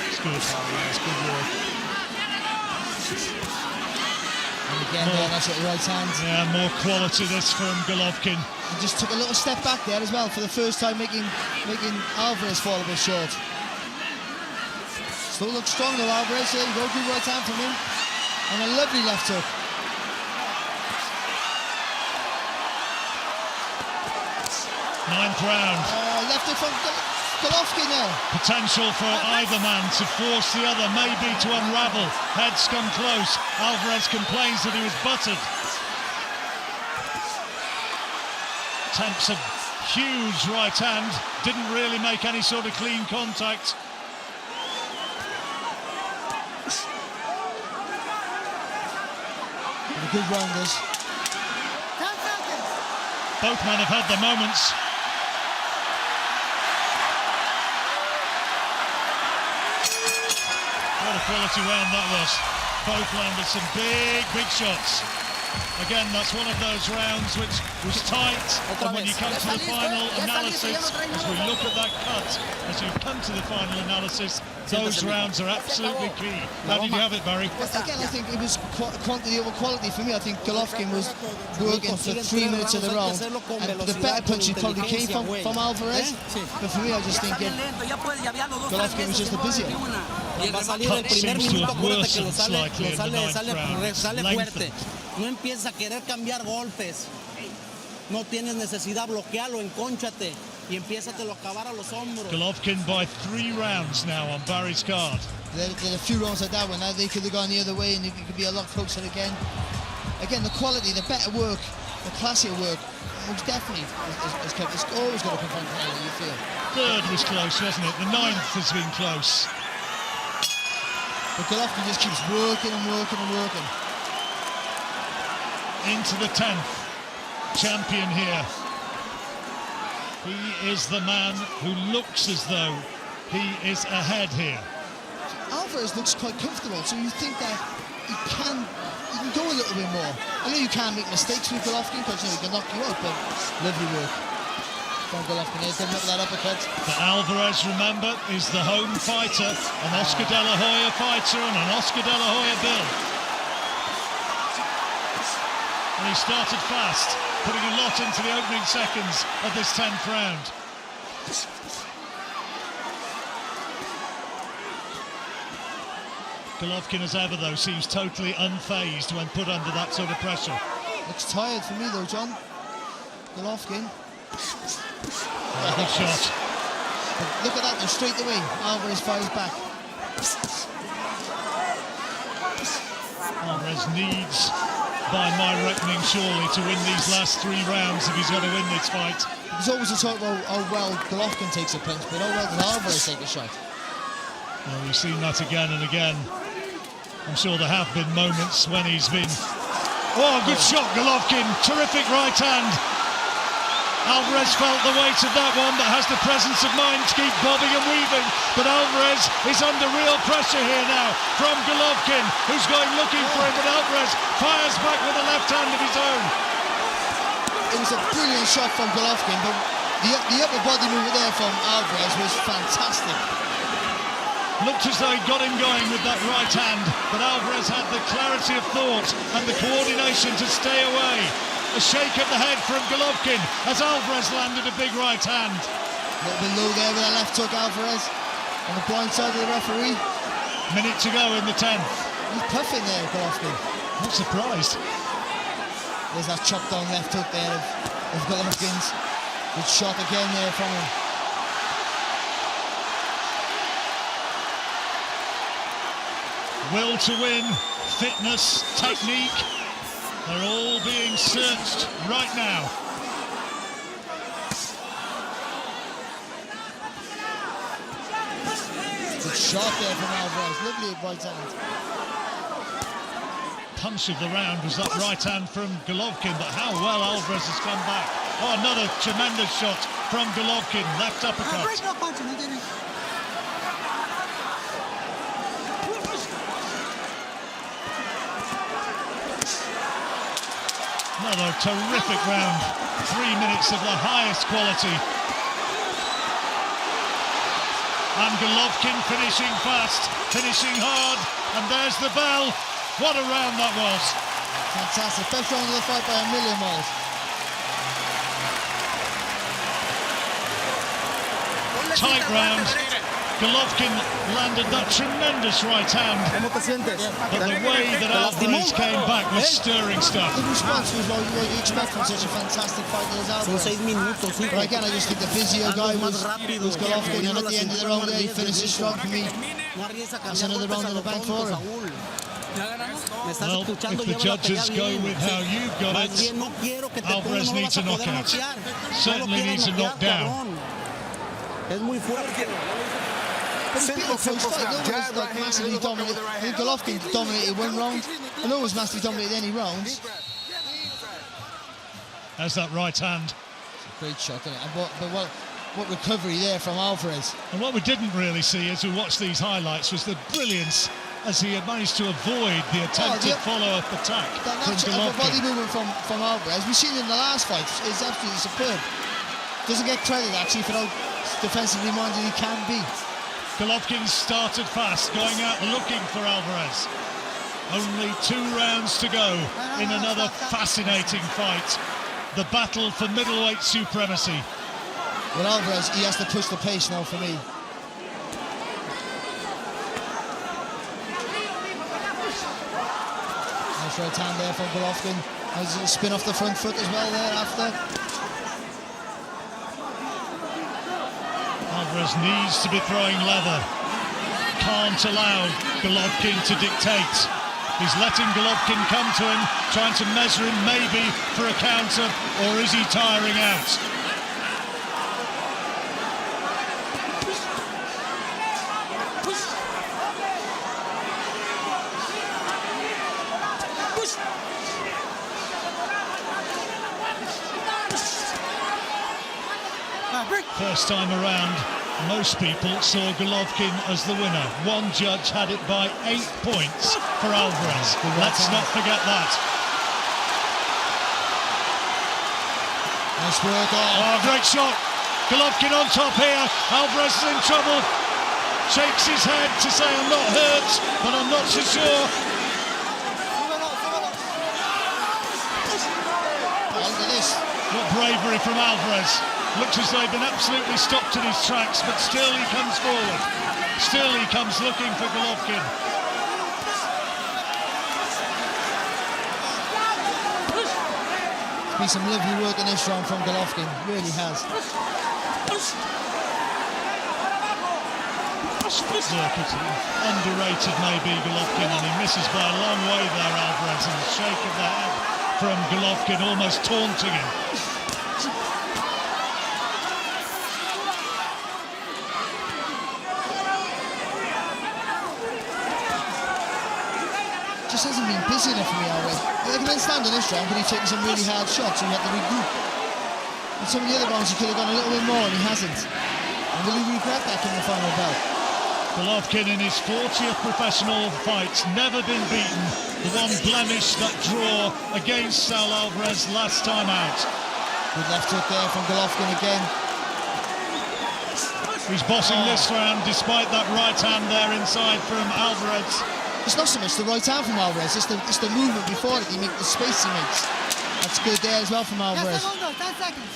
It's good. It's good work.
And again, there, that's at the right hand.
Yeah, more quality this from Golovkin.
He just took a little step back there as well for the first time, making Alvarez fall a bit short. Still looks strong though, Alvarez. There you go, good right hand from him. And a lovely left hook.
9th round.
Left hook from Golovkin there.
Potential for either man to force the other, maybe to unravel. Heads come close. Alvarez complains that he was buttered. Attempts a huge right hand. Didn't really make any sort of clean contact.
And a good rounders.
Both men have had their moments. What a quality round that was. Both landed some big shots. Again, that's one of those rounds which was tight, and when you come to the final analysis, as we look at that cut, as you come to the final analysis, those rounds are absolutely key. How did you have it, Barry?
Again, I think it was quantity over quality for me. I think Golovkin was working for 3 minutes of the round, and the better punches probably came from Alvarez, but for me, I just think Golovkin was just the busier.
Cut seems to have worsened slightly in the 9th round.
Sale fuerte. No empieza a querer cambiar golpes. No tienes necesidad, bloquealo, encónchate y empiézatelo a acabar a los hombros.
Golovkin by 3 rounds now on Barry's card.
There are a few rounds like that when they could have gone the other way and it could be a lot closer again. Again, the quality, the better work, the classier work, most definitely is kept. It's always got to come from Canelo, you feel.
3rd was close, wasn't it? The 9th has been close.
But Golovkin just keeps working and working and working.
Into the 10th. Champion here. He is the man who looks as though he is ahead here.
Alvarez looks quite comfortable, so you think that he can go a little bit more. I know you can't make mistakes with Golovkin because he can knock you out, but lovely work from Golovkin here. Didn't look that uppercut.
But Alvarez, remember, is the home fighter, an Oscar De La Hoya fighter and an Oscar De La Hoya bill. And he started fast, putting a lot into the opening seconds of this 10th round. Golovkin, as ever, though, seems totally unfazed when put under that sort of pressure.
Looks tired for me, though, John. Golovkin.
Good shot.
But look at that, though, straight away. Alvarez fires back.
Alvarez needs, by my reckoning, surely, to win these last 3 rounds if he's going to win this fight.
There's always a talk about how well Golovkin takes a punch, but how well does Alvarez take a shot?
Well, we've seen that again and again. I'm sure there have been moments when he's been... Oh, good shot, Golovkin. Terrific right hand. Alvarez felt the weight of that one, but has the presence of mind to keep bobbing and weaving. But Alvarez is under real pressure here now from Golovkin, who's going looking for him, but Alvarez fires back with a left hand of his own.
It was a brilliant shot from Golovkin, but the upper body movement there from Alvarez was fantastic.
Looked as though he got him going with that right hand, but Alvarez had the clarity of thought and the coordination to stay away. A shake of the head from Golovkin as Alvarez landed a big right hand.
A little bit low there with a left hook, Alvarez, on the blind side of the referee.
Minute to go in the 10th.
He's puffing there, Golovkin.
Not surprised.
There's that chopped down left hook there of Golovkin's. Good shot again there from him.
Will to win, fitness, technique, they're all being searched right now.
Good shot there from Alvarez, lovely right hand.
Punch of the round was that right hand from Golovkin, but how well Alvarez has come back. Oh, another tremendous shot from Golovkin, left uppercut. Another terrific round. 3 minutes of the highest quality. And Golovkin finishing fast, finishing hard, and there's the bell. What a round that was.
Fantastic. Best round of the fight by a million miles.
Tight round. Golovkin landed that tremendous right hand, but the way that Alvarez came back was stirring stuff.
The response was what you expect from such a fantastic fighter as Alvarez. But again, I just think the physio guy was Golovkin, and at the end of the round there, he finishes strong for me. That's another round in the bank for him.
Well, if the judges go with how you've got it, Alvarez needs a knockout. Certainly needs a knockdown.
But it's been a close fight. No one was like massively dominated. I think Golovkin dominated 1 round. And no one's massively dominated any rounds.
There's that right hand.
It's a great shot, isn't it? And what recovery there from Alvarez.
And what we didn't really see as we watched these highlights was the brilliance as he had managed to avoid the attempted follow-up attack from Golovkin.
The body movement from Alvarez, we've seen in the last fight, is absolutely superb. Doesn't get credit actually for how defensively minded he can be.
Golovkin started fast, going out looking for Alvarez. Only 2 rounds to go in another fascinating fight. The battle for middleweight supremacy.
With Alvarez, he has to push the pace now for me. Nice right hand there from Golovkin. Has a spin off the front foot as well there after.
Alvarez needs to be throwing leather. Can't allow Golovkin to dictate. He's letting Golovkin come to him, trying to measure him maybe for a counter, or is he tiring out? First time around, most people saw Golovkin as the winner. One judge had it by 8 points for Alvarez. Let's not forget that.
Nice work.
Oh, great shot. Golovkin on top here. Alvarez is in trouble. Shakes his head to say, I'm not hurt, but I'm not so sure.
Oh, look at this.
What bravery from Alvarez. Looks as though he'd been absolutely stopped in his tracks, but still he comes forward. Still he comes looking for Golovkin.
There's been some lovely work in this round from Golovkin, really has.
Underrated maybe Golovkin, and he misses by a long way there, Alvarez, and a shake of the head from Golovkin, almost taunting him.
Just hasn't been busy enough for me, Alvarez. I can understand in this round, but he's taken some really hard shots and he had to regroup. In some of the other rounds he could have gone a little bit more and he hasn't. And will he regret that in the final bout?
Golovkin in his 40th professional fights, never been beaten. The one blemish, that draw against Saul Alvarez last time out.
Good left hook there from Golovkin again.
He's bossing this round despite that right hand there inside from Alvarez.
It's not so much the right hand from Alvarez, it's the movement before it, the space he makes. That's good there as well from Alvarez.
10 seconds.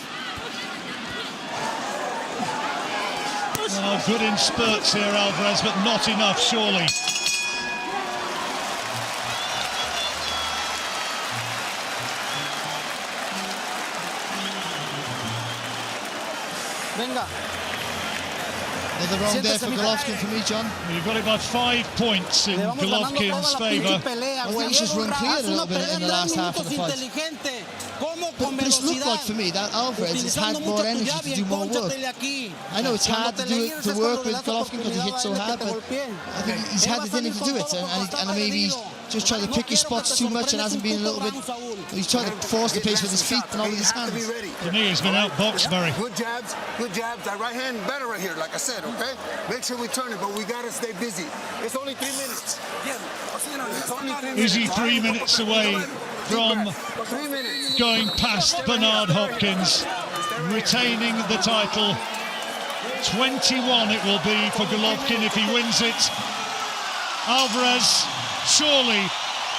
Oh, good in spurts here, Alvarez, but not enough, surely.
Venga.
Another round there for Golovkin from me, John.
You've got it by 5 points in Golovkin's favour.
I think he's just run clear a little bit in the last half of the fight. But it's looked like for me that Alvarez has had more energy to do more work. I know it's hard to work with Golovkin because he hits so hard, but I think he's had it in him to do it, and maybe he's just trying to pick his spots too much and hasn't been a little bit. He's trying to force the pace with his feet and not with his hands.
To me, he's been outboxed, Barry.
Good jabs, good jabs. That right hand better right here, like I said, okay? Make sure we turn it, but we gotta stay busy. It's only 3 minutes. It's only 3 minutes.
Is he 3 minutes away from
3 minutes.
going past Bernard Hopkins, retaining the title? 21 it will be for Golovkin if he wins it. Alvarez surely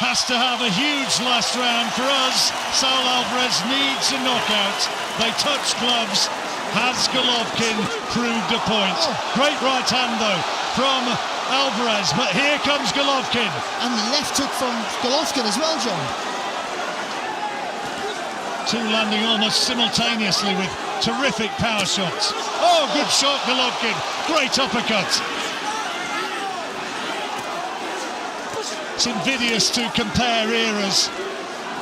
has to have a huge last round for us. Saul Alvarez needs a knockout. They touch gloves. Has Golovkin proved a point? Great right hand though from Alvarez, but here comes Golovkin.
And left hook from Golovkin as well, John.
Two landing almost simultaneously with terrific power shots. Oh, good shot, Golovkin. Great uppercut. It's invidious to compare eras,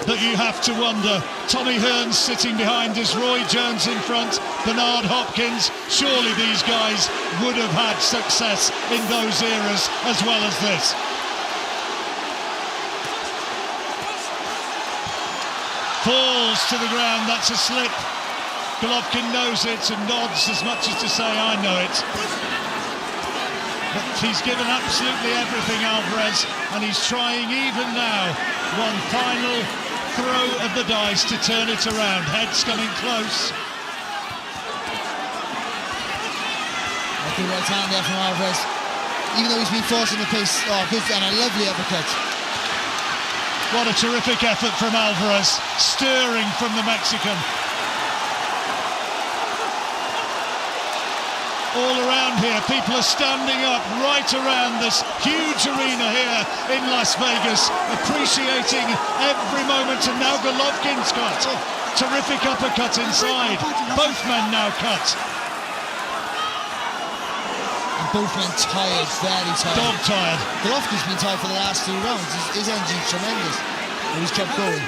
but you have to wonder. Tommy Hearns sitting behind us, Roy Jones in front, Bernard Hopkins. Surely these guys would have had success in those eras as well as this. Falls to the ground, that's a slip. Golovkin knows it and nods as much as to say, I know it. But he's given absolutely everything, Alvarez, and he's trying even now. One final throw of the dice to turn it around. Head's coming close.
A good right hand there from Alvarez. Even though he's been forcing the pace. Oh, good, and a lovely uppercut.
What a terrific effort from Alvarez, stirring from the Mexican. all around here. People are standing up right around this huge arena here in Las Vegas, appreciating every moment. And now Golovkin's cut. Terrific uppercut inside. Both men now cut.
And both men tired, very tired.
Dog tired.
Golovkin's been tired for the last 2 rounds. His energy's tremendous. But he's kept going.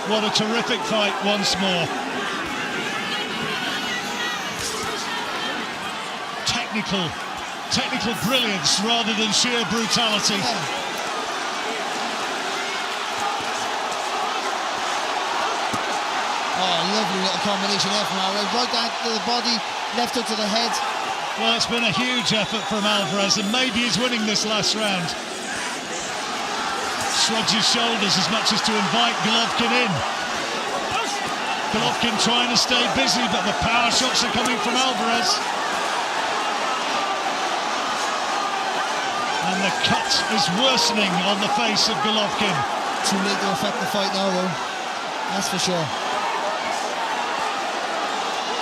What a terrific fight once more. Technical brilliance rather than sheer brutality.
Oh, lovely little combination there from Alvarez. Right down to the body, left hook to the head.
Well, it's been a huge effort from Alvarez, and maybe he's winning this last round. Shrugs his shoulders as much as to invite Golovkin in. Golovkin trying to stay busy, but the power shots are coming from Alvarez. And the cut is worsening on the face of Golovkin.
Too late to affect the fight now, though. That's for sure.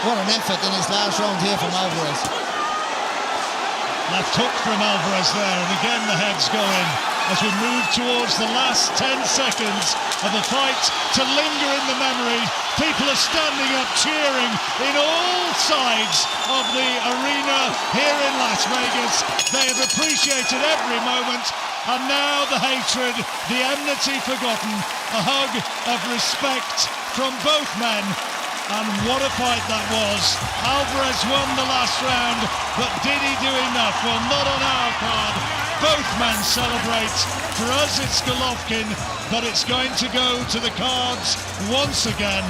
What an effort in his last round here from Alvarez.
Left hook from Alvarez there, and again the heads go in as we move towards the last 10 seconds of a fight to linger in the memory. People are standing up, cheering in all sides of the arena here in Las Vegas. They have appreciated every moment, and now the hatred, the enmity forgotten, a hug of respect from both men. And what a fight that was. Alvarez won the last round, but did he do enough? Well, not on our card. Both men celebrate. For us, it's Golovkin, but it's going to go to the cards once again.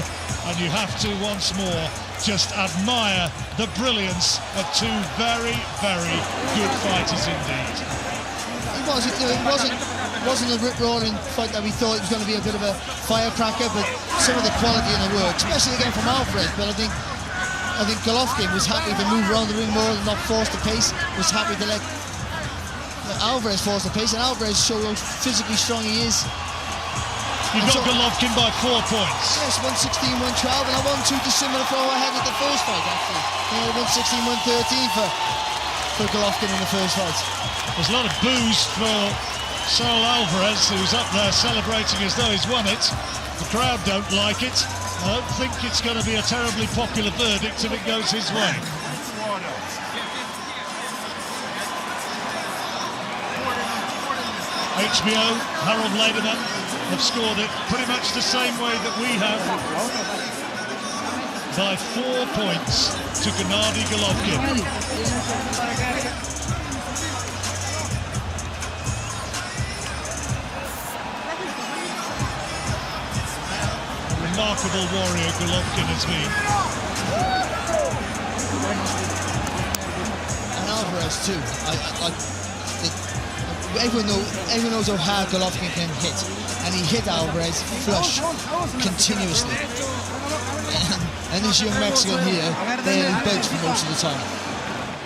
And you have to, once more, just admire the brilliance of two very, very good fighters indeed.
It wasn't a rip-roaring fight that we thought it was going to be a bit of a firecracker, but some of the quality in the work, especially again from Alvarez. But I think Golovkin was happy to move around the ring more and not force the pace. Was happy to let Alvarez force the pace, and Alvarez showed how physically strong he is.
You got Golovkin by 4 points.
Yes, 116, 112, and I won 2 dissimilar from how I had at the first fight, actually. 116, 113 for Golovkin in the first fight.
There's a lot of boos for Saul Alvarez, who's up there celebrating as though he's won it. The crowd don't like it. I don't think it's going to be a terribly popular verdict if it goes his way. HBO, Harold Lederman have scored it pretty much the same way that we have. By 4 points to Gennady Golovkin. Remarkable warrior Golovkin has been.
And Alvarez too. Everyone knows how hard Golovkin can hit, and he hit Alvarez flush continuously. And this young Mexican here, they had him benched for most of the time.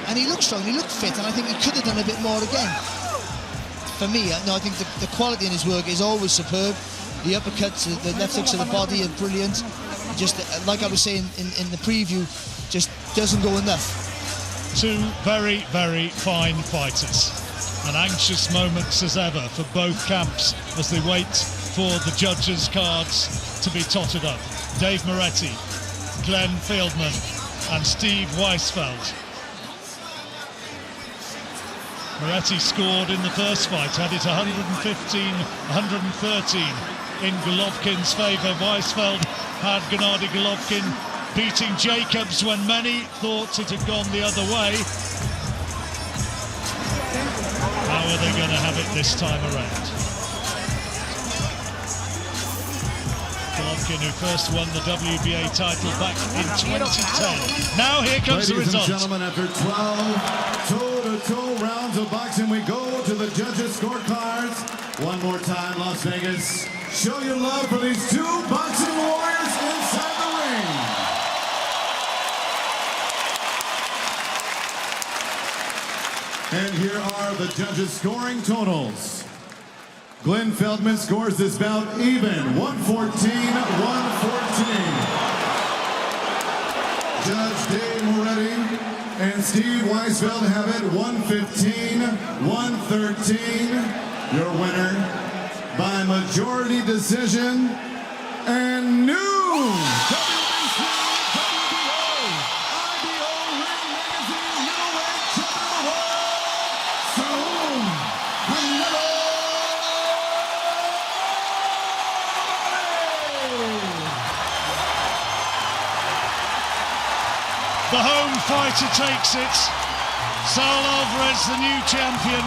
And he looked strong, he looked fit, and I think he could have done a bit more again. For me, no, I think the quality in his work is always superb. The uppercuts, the left hooks to the body are brilliant. Just like I was saying in the preview, just doesn't go enough.
Two very, very fine fighters. And anxious moments as ever for both camps as they wait for the judges' cards to be totted up. Dave Moretti, Glenn Fieldman and Steve Weisfeld. Moretti scored in the first fight, had it 115, 113 in Golovkin's favour. Weisfeld had Gennady Golovkin beating Jacobs when many thought it had gone the other way. How are they going to have it this time around? Golovkin, who first won the WBA title back in 2010. Now here comes the result.
Ladies and gentlemen, after 12 toe-to-toe rounds of boxing, we go to the judges' scorecards. One more time, Las Vegas. Show your love for these two boxing warriors inside the ring. And here are the judges' scoring totals. Glenn Feldman scores this bout even, 114-114. Judge Dave and Steve Weisfeld have it 115-113. Your winner by majority decision and new WBC, WBO, IBO Ring Magazine middleweight champion of the world, Canelo
The home fighter takes it. Saul Alvarez, the new champion.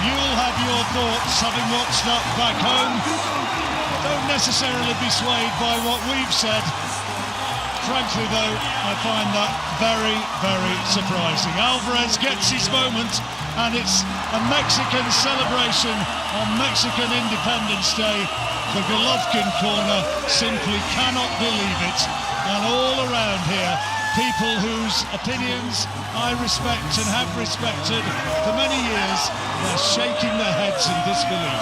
You'll have your thoughts, having watched that back home. Don't necessarily be swayed by what we've said. Frankly, though, I find that very, very surprising. Alvarez gets his moment, and it's a Mexican celebration on Mexican Independence Day. The Golovkin corner simply cannot believe it. And all around here, people whose opinions I respect and have respected for many years, they're shaking their heads in disbelief.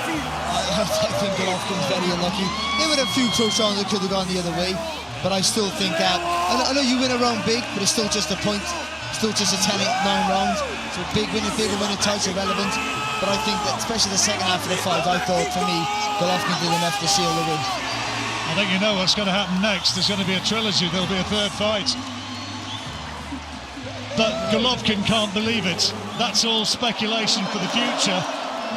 I think Golovkin's very unlucky. There were a few close rounds that could have gone the other way, but I still think that, I know you win a round big, but it's still just a point, still just a 10-9 round, so bigger winning ties irrelevant, but I think that especially the second half of the fight, I thought, for me, Golovkin did enough to seal the win.
I think you know what's going to happen next. There's going to be a trilogy. There'll be a third fight. But Golovkin can't believe it. That's all speculation for the future.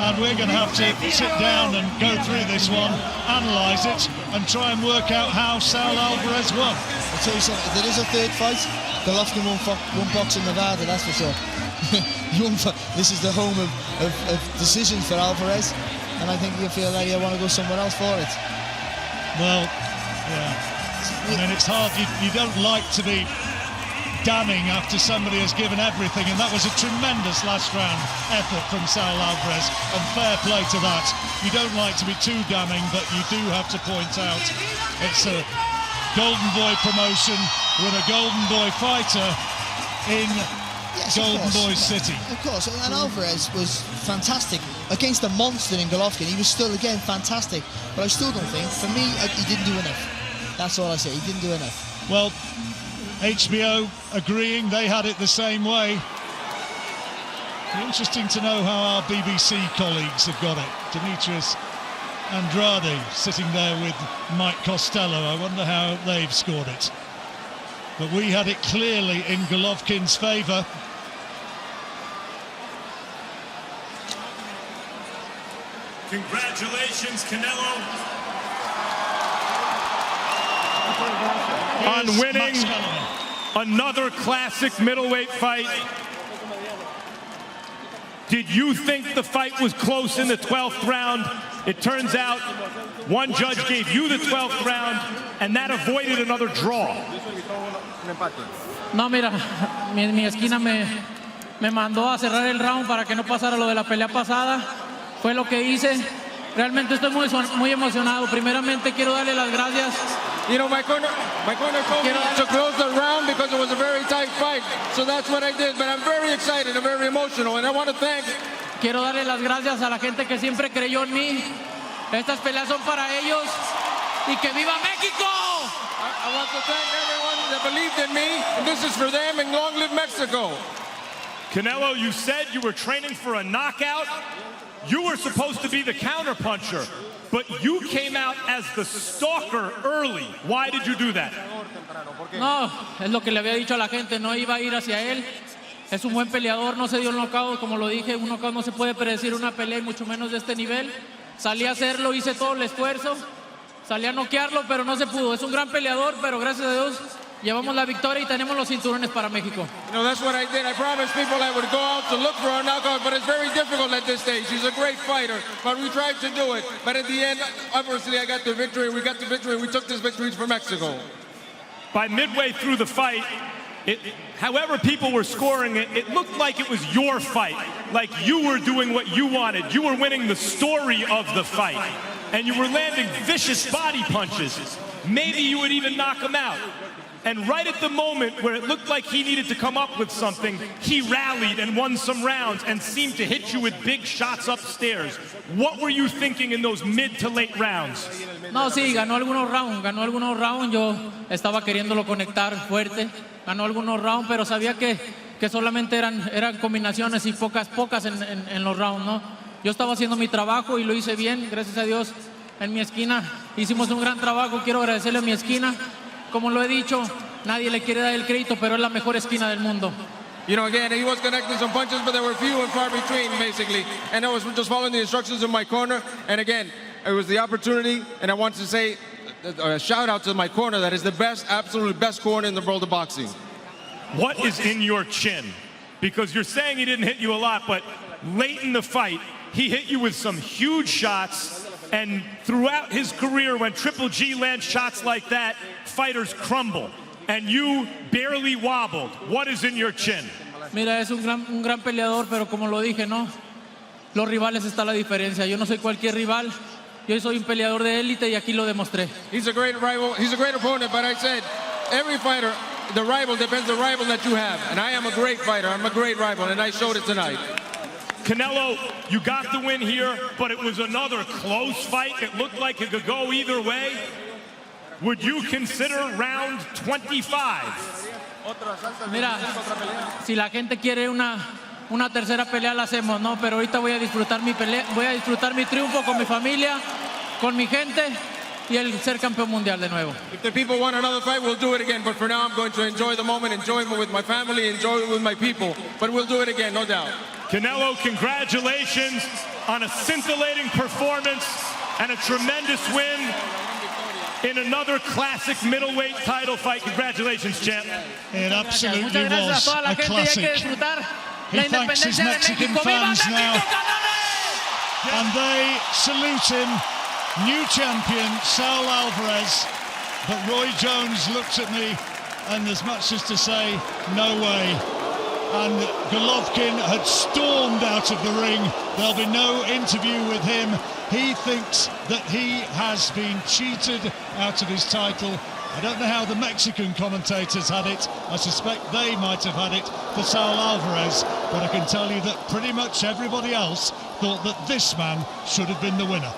And we're going to have to sit down and go through this one, analyse it, and try and work out how Saul Alvarez won.
I'll tell you something, if there is a third fight, Golovkin won't box in Nevada, that's for sure. This is the home of decisions for Alvarez, and I think you feel like you want to go somewhere else for it.
Well, yeah. I mean, it's hard. You don't like to be damning after somebody has given everything, and that was a tremendous last round effort from Saul Alvarez, and fair play to that. You don't like to be too damning, but you do have to point out it's a Golden Boy promotion with a Golden Boy fighter in Golden Boy City.
Of course, and Alvarez was fantastic against a monster in Golovkin. He was still, again, fantastic, but I still don't think, for me, he didn't do enough. That's all I say, he didn't do enough.
Well, HBO agreeing, they had it the same way. Interesting to know how our BBC colleagues have got it. Demetrius Andrade sitting there with Mike Costello. I wonder how they've scored it. But we had it clearly in Golovkin's favour.
Congratulations, Canelo.
On
winning another classic middleweight fight. Did you think the fight was close in the 12th round? It turns out one judge gave you the 12th round, and that avoided another draw.
No, mira, mi esquina me mandó a cerrar el round para que no pasara lo de la pelea pasada. Fue lo que hice. Realmente estoy muy emocionado. Primeramente quiero darle las gracias.
You know, my corner told me to close the round because it was a very tight fight. So that's what I did. But I'm very excited and very emotional. And I want to thank.
Quiero darle las gracias a la gente que siempre creyó en mí. Estas peleas son para ellos. Y que viva México!
I want to thank everyone that believed in me. And this is for them. And long live Mexico.
Canelo, you said you were training for a knockout. You were supposed to be the counterpuncher, but you came out as the stalker early. Why did you do that?
No, es lo que le había dicho a la gente, no iba a ir hacia él. Es un buen peleador, no se dio el knockout, como lo dije, un knockout no se puede predecir una pelea y mucho menos de este nivel. Salí a hacerlo, hice todo el esfuerzo, salí a noquearlo, pero no se pudo. Es un gran peleador, pero gracias a Dios llevamos la victoria y tenemos los cinturones para México.
You know, that's what I did. I promised people I would go out to look for a knockout, but it's very difficult at this stage. He's a great fighter, but we tried to do it. But at the end, obviously, I got the victory. We got the victory. We took this victory for Mexico.
By midway through the fight, however people were scoring it, it looked like it was your fight, like you were doing what you wanted. You were winning the story of the fight, and you were landing vicious body punches. Maybe you would even knock him out. And right at the moment where it looked like he needed to come up with something, he rallied and won some rounds and seemed to hit you with big shots upstairs. What were you thinking in those mid to late rounds?
No, sí, ganó algunos rounds, yo estaba queriéndolo conectar fuerte, ganó algunos rounds, pero sabía que solamente eran combinaciones y pocas en los rounds, ¿no? Yo estaba haciendo mi trabajo y lo hice bien, gracias a Dios, en mi esquina hicimos un gran trabajo, quiero agradecerle a mi esquina. Como lo he dicho, nadie le quiere dar el crédito, pero es la mejor esquina del mundo.
You know, again, he was connecting some punches, but they were few and far between, basically. And I was just following the instructions in my corner. And again, it was the opportunity, and I want to say a shout out to my corner. That is the best, absolute best corner in the world of boxing.
What is in your chin? Because you're saying he didn't hit you a lot, but late in the fight, he hit you with some huge shots. And throughout his career, when Triple G lands shots like that, fighters crumble. And you barely wobbled. What is in your chin?
Mira, es un gran peleador, pero como lo dije, ¿no? Los rivales está la diferencia. Yo no soy cualquier rival. Yo soy un peleador de élite y aquí lo demostré.
He's a great rival. He's a great opponent, but I said, every fighter, the rival depends on the rival that you have. And I am a great fighter. I'm a great rival, and I showed it tonight.
Canelo, you got the win here, but it was another close fight. It looked like it could go either way. Would you consider round 25?
Mira, si la gente quiere una tercera pelea la hacemos, ¿no? Pero ahorita voy a disfrutar mi pelea, voy a disfrutar mi triunfo con mi familia, con mi gente y el ser campeón mundial de nuevo.
If the people want another fight, we'll do it again. But for now, I'm going to enjoy the moment, enjoy it with my family, enjoy it with my people. But we'll do it again, no doubt.
Canelo, congratulations on a scintillating performance and a tremendous win in another classic middleweight title fight. Congratulations, champ.
It absolutely was a classic. He thanks his Mexican fans now, and they salute him. New champion, Saul Alvarez. But Roy Jones looked at me, and as much as to say, no way. And Golovkin had stormed out of the ring. There'll be no interview with him. He thinks that he has been cheated out of his title. I don't know how the Mexican commentators had it. I suspect they might have had it for Saul Alvarez. But I can tell you that pretty much everybody else thought that this man should have been the winner.